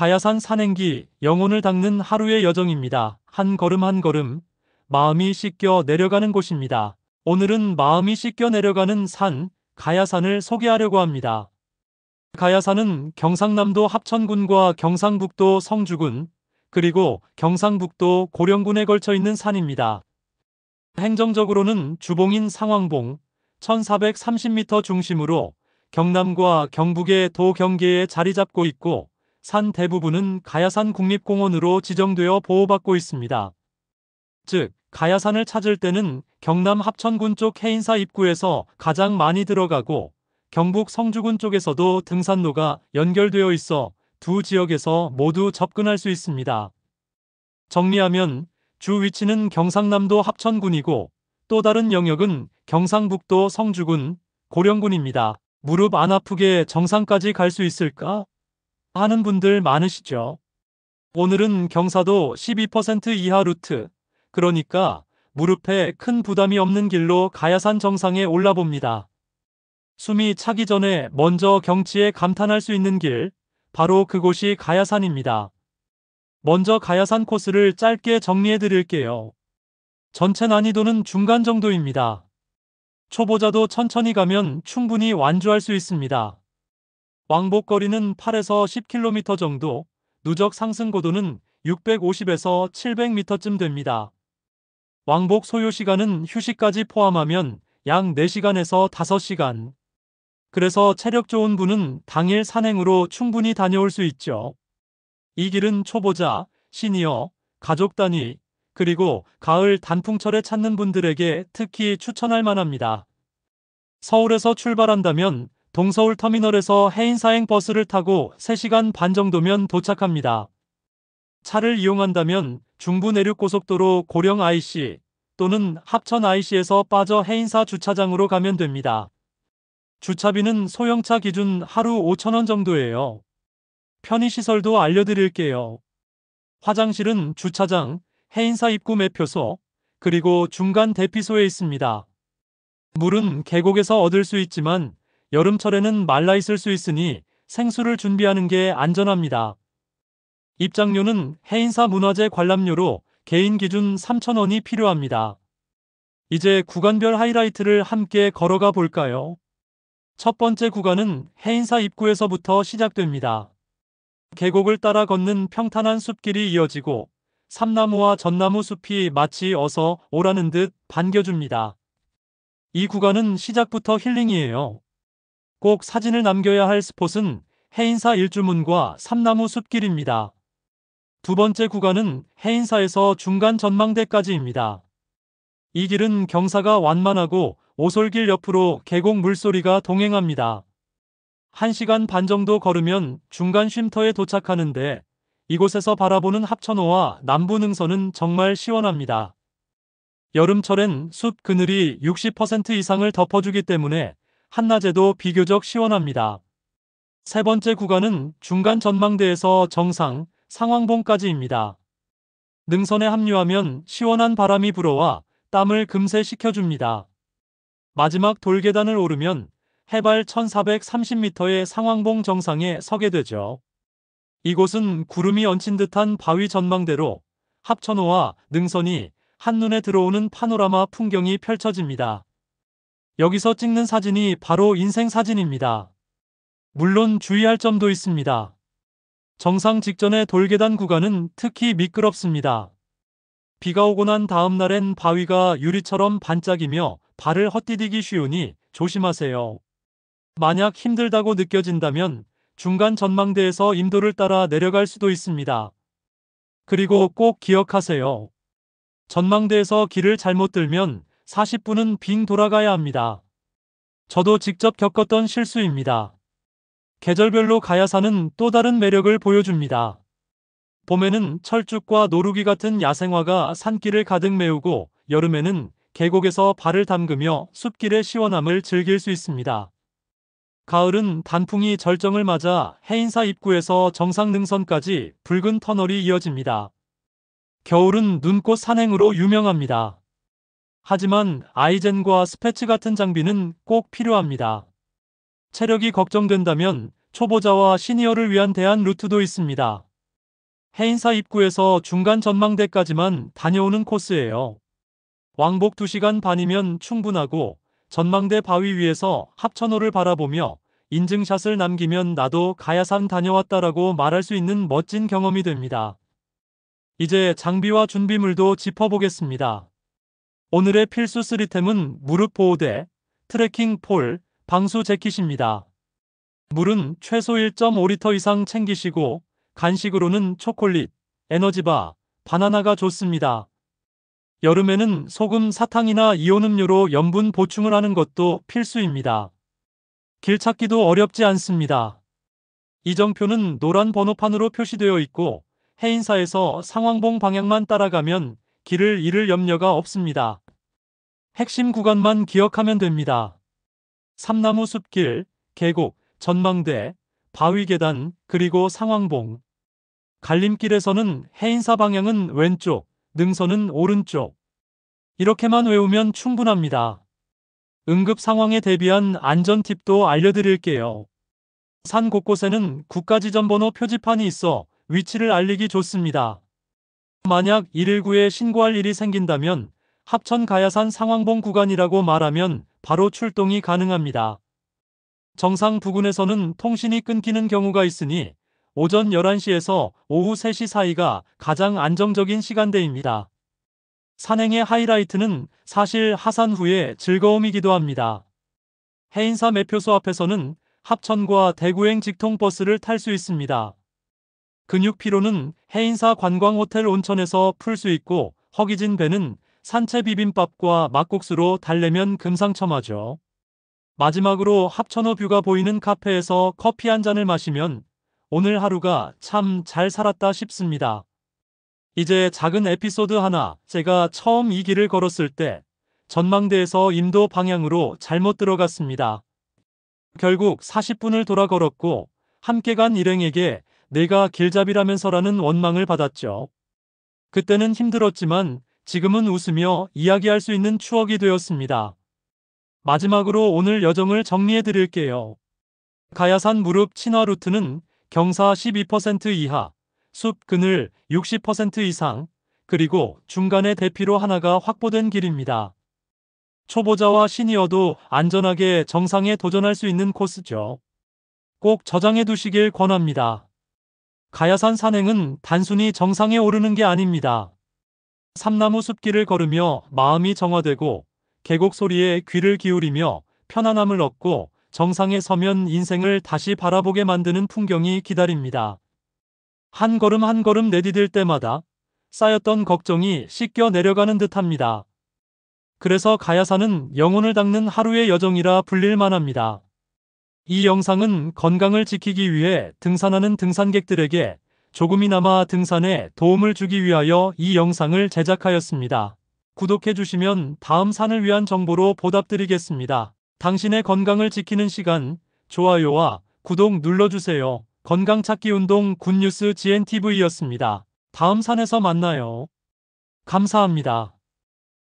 가야산 산행기, 영혼을 닦는 하루의 여정입니다. 한 걸음 한 걸음, 마음이 씻겨 내려가는 곳입니다. 오늘은 마음이 씻겨 내려가는 산, 가야산을 소개하려고 합니다. 가야산은 경상남도 합천군과 경상북도 성주군, 그리고 경상북도 고령군에 걸쳐 있는 산입니다. 행정적으로는 주봉인 상황봉 1430m 중심으로 경남과 경북의 도경계에 자리 잡고 있고 산 대부분은 가야산 국립공원으로 지정되어 보호받고 있습니다. 즉, 가야산을 찾을 때는 경남 합천군 쪽 해인사 입구에서 가장 많이 들어가고 경북 성주군 쪽에서도 등산로가 연결되어 있어 두 지역에서 모두 접근할 수 있습니다. 정리하면 주 위치는 경상남도 합천군이고 또 다른 영역은 경상북도 성주군, 고령군입니다. 무릎 안 아프게 정상까지 갈 수 있을까? 하는 분들 많으시죠? 오늘은 경사도 12% 이하 루트, 그러니까 무릎에 큰 부담이 없는 길로 가야산 정상에 올라봅니다. 숨이 차기 전에 먼저 경치에 감탄할 수 있는 길, 바로 그곳이 가야산입니다. 먼저 가야산 코스를 짧게 정리해 드릴게요. 전체 난이도는 중간 정도입니다. 초보자도 천천히 가면 충분히 완주할 수 있습니다. 왕복거리는 8에서 10km 정도, 누적 상승 고도는 650에서 700m쯤 됩니다. 왕복 소요 시간은 휴식까지 포함하면 약 4시간에서 5시간. 그래서 체력 좋은 분은 당일 산행으로 충분히 다녀올 수 있죠. 이 길은 초보자, 시니어, 가족 단위, 그리고 가을 단풍철에 찾는 분들에게 특히 추천할 만합니다. 서울에서 출발한다면 동서울 터미널에서 해인사행 버스를 타고 3시간 반 정도면 도착합니다. 차를 이용한다면 중부 내륙고속도로 고령 IC 또는 합천 IC에서 빠져 해인사 주차장으로 가면 됩니다. 주차비는 소형차 기준 하루 5,000원 정도예요. 편의시설도 알려드릴게요. 화장실은 주차장, 해인사 입구 매표소, 그리고 중간 대피소에 있습니다. 물은 계곡에서 얻을 수 있지만 여름철에는 말라 있을 수 있으니 생수를 준비하는 게 안전합니다. 입장료는 해인사 문화재 관람료로 개인 기준 3,000원이 필요합니다. 이제 구간별 하이라이트를 함께 걸어가 볼까요? 첫 번째 구간은 해인사 입구에서부터 시작됩니다. 계곡을 따라 걷는 평탄한 숲길이 이어지고 삼나무와 전나무 숲이 마치 어서 오라는 듯 반겨줍니다. 이 구간은 시작부터 힐링이에요. 꼭 사진을 남겨야 할 스폿은 해인사 일주문과 삼나무 숲길입니다. 두 번째 구간은 해인사에서 중간 전망대까지입니다. 이 길은 경사가 완만하고 오솔길 옆으로 계곡 물소리가 동행합니다. 1시간 반 정도 걸으면 중간 쉼터에 도착하는데 이곳에서 바라보는 합천호와 남부 능선은 정말 시원합니다. 여름철엔 숲 그늘이 60% 이상을 덮어주기 때문에 한낮에도 비교적 시원합니다. 세 번째 구간은 중간 전망대에서 정상, 상황봉까지입니다. 능선에 합류하면 시원한 바람이 불어와 땀을 금세 식혀줍니다. 마지막 돌계단을 오르면 해발 1430m의 상황봉 정상에 서게 되죠. 이곳은 구름이 얹힌 듯한 바위 전망대로 합천호와 능선이 한눈에 들어오는 파노라마 풍경이 펼쳐집니다. 여기서 찍는 사진이 바로 인생 사진입니다. 물론 주의할 점도 있습니다. 정상 직전의 돌계단 구간은 특히 미끄럽습니다. 비가 오고 난 다음 날엔 바위가 유리처럼 반짝이며 발을 헛디디기 쉬우니 조심하세요. 만약 힘들다고 느껴진다면 중간 전망대에서 임도를 따라 내려갈 수도 있습니다. 그리고 꼭 기억하세요. 전망대에서 길을 잘못 들면 40분은 빙 돌아가야 합니다. 저도 직접 겪었던 실수입니다. 계절별로 가야산은 또 다른 매력을 보여줍니다. 봄에는 철쭉과 노루기 같은 야생화가 산길을 가득 메우고 여름에는 계곡에서 발을 담그며 숲길의 시원함을 즐길 수 있습니다. 가을은 단풍이 절정을 맞아 해인사 입구에서 정상 능선까지 붉은 터널이 이어집니다. 겨울은 눈꽃 산행으로 유명합니다. 하지만 아이젠과 스패츠 같은 장비는 꼭 필요합니다. 체력이 걱정된다면 초보자와 시니어를 위한 대안 루트도 있습니다. 해인사 입구에서 중간 전망대까지만 다녀오는 코스예요. 왕복 2시간 반이면 충분하고 전망대 바위 위에서 합천호를 바라보며 인증샷을 남기면 나도 가야산 다녀왔다라고 말할 수 있는 멋진 경험이 됩니다. 이제 장비와 준비물도 짚어보겠습니다. 오늘의 필수 3템은 무릎 보호대, 트레킹 폴, 방수 재킷입니다. 물은 최소 1.5리터 이상 챙기시고 간식으로는 초콜릿, 에너지바, 바나나가 좋습니다. 여름에는 소금, 사탕이나 이온 음료로 염분 보충을 하는 것도 필수입니다. 길 찾기도 어렵지 않습니다. 이정표는 노란 번호판으로 표시되어 있고 해인사에서 상황봉 방향만 따라가면 길을 잃을 염려가 없습니다. 핵심 구간만 기억하면 됩니다. 삼나무 숲길, 계곡, 전망대, 바위 계단, 그리고 상황봉. 갈림길에서는 해인사 방향은 왼쪽, 능선은 오른쪽. 이렇게만 외우면 충분합니다. 응급 상황에 대비한 안전 팁도 알려드릴게요. 산 곳곳에는 국가지점번호 표지판이 있어 위치를 알리기 좋습니다. 만약 119에 신고할 일이 생긴다면 합천 가야산 상황봉 구간이라고 말하면 바로 출동이 가능합니다. 정상 부근에서는 통신이 끊기는 경우가 있으니 오전 11시에서 오후 3시 사이가 가장 안정적인 시간대입니다. 산행의 하이라이트는 사실 하산 후의 즐거움이기도 합니다. 해인사 매표소 앞에서는 합천과 대구행 직통버스를 탈 수 있습니다. 근육 피로는 해인사 관광호텔 온천에서 풀 수 있고 허기진 배는 산채 비빔밥과 막국수로 달래면 금상첨화죠. 마지막으로 합천호 뷰가 보이는 카페에서 커피 한 잔을 마시면 오늘 하루가 참 잘 살았다 싶습니다. 이제 작은 에피소드 하나. 제가 처음 이 길을 걸었을 때 전망대에서 인도 방향으로 잘못 들어갔습니다. 결국 40분을 돌아 걸었고 함께 간 일행에게 내가 길잡이라면서라는 원망을 받았죠. 그때는 힘들었지만 지금은 웃으며 이야기할 수 있는 추억이 되었습니다. 마지막으로 오늘 여정을 정리해 드릴게요. 가야산 무릎 친화 루트는 경사 12% 이하, 숲 그늘 60% 이상, 그리고 중간에 대피로 하나가 확보된 길입니다. 초보자와 시니어도 안전하게 정상에 도전할 수 있는 코스죠. 꼭 저장해 두시길 권합니다. 가야산 산행은 단순히 정상에 오르는 게 아닙니다. 삼나무 숲길을 걸으며 마음이 정화되고 계곡 소리에 귀를 기울이며 편안함을 얻고 정상에 서면 인생을 다시 바라보게 만드는 풍경이 기다립니다. 한 걸음 한 걸음 내디딜 때마다 쌓였던 걱정이 씻겨 내려가는 듯합니다. 그래서 가야산은 영혼을 닦는 하루의 여정이라 불릴 만합니다. 이 영상은 건강을 지키기 위해 등산하는 등산객들에게 조금이나마 등산에 도움을 주기 위하여 이 영상을 제작하였습니다. 구독해주시면 다음 산을 위한 정보로 보답드리겠습니다. 당신의 건강을 지키는 시간, 좋아요와 구독 눌러주세요. 건강찾기 운동 굿뉴스 GNTV였습니다. 다음 산에서 만나요. 감사합니다.